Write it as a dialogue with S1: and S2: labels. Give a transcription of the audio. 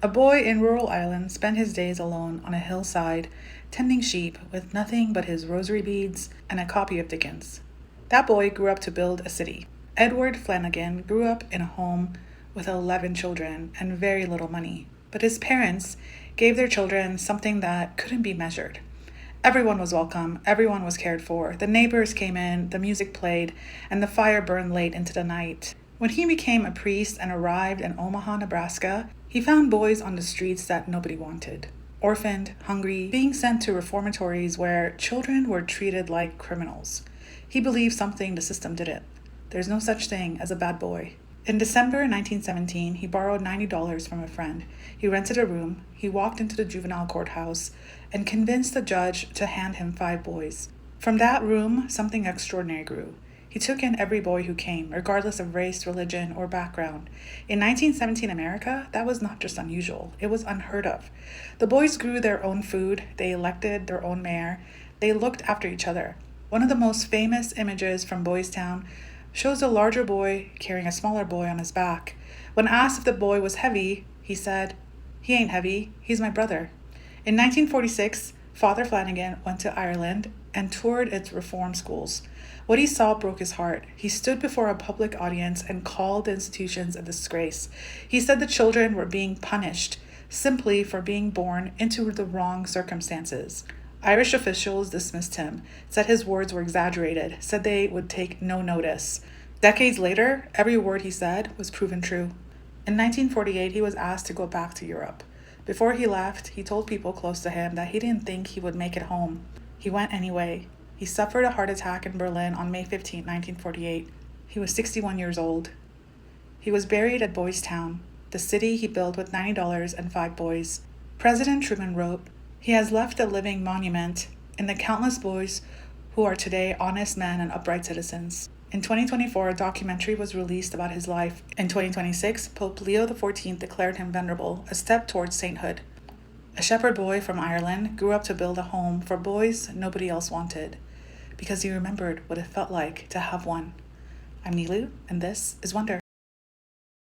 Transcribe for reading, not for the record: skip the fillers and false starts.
S1: A boy in rural Ireland spent his days alone on a hillside, tending sheep with nothing but his rosary beads and a copy of Dickens. That boy grew up to build a city. Edward Flanagan grew up in a home with 11 children and very little money, but his parents gave their children something that couldn't be measured. Everyone was welcome, everyone was cared for. The neighbors came in, the music played, and the fire burned late into the night. When he became a priest and arrived in Omaha, Nebraska, he found boys on the streets that nobody wanted. Orphaned, hungry, being sent to reformatories where children were treated like criminals. He believed something the system didn't. There's no such thing as a bad boy. In December 1917, he borrowed $90 from a friend. He rented a room, he walked into the juvenile courthouse, and convinced the judge to hand him 5 boys. From that room, something extraordinary grew. He took in every boy who came, regardless of race, religion, or background. In 1917 America, that was not just unusual, it was unheard of. The boys grew their own food, they elected their own mayor, they looked after each other. One of the most famous images from Boys Town shows a larger boy carrying a smaller boy on his back. When asked if the boy was heavy, he said, "He ain't heavy, he's my brother." In 1946, Father Flanagan went to Ireland and toured its reform schools. What he saw broke his heart. He stood before a public audience and called the institutions a disgrace. He said the children were being punished simply for being born into the wrong circumstances. Irish officials dismissed him, said his words were exaggerated, said they would take no notice. Decades later, every word he said was proven true. In 1948, he was asked to go back to Europe. Before he left, he told people close to him that he didn't think he would make it home. He went anyway. He suffered a heart attack in Berlin on May 15, 1948. He was 61 years old. He was buried at Boys Town, the city he built with $90 and 5 boys. President Truman wrote, "He has left a living monument in the countless boys who are today honest men and upright citizens." In 2024, a documentary was released about his life. In 2026, Pope Leo XIV declared him venerable, a step towards sainthood. A shepherd boy from Ireland grew up to build a home for boys nobody else wanted, because he remembered what it felt like to have one. I'm Nilu, and this is Wonder.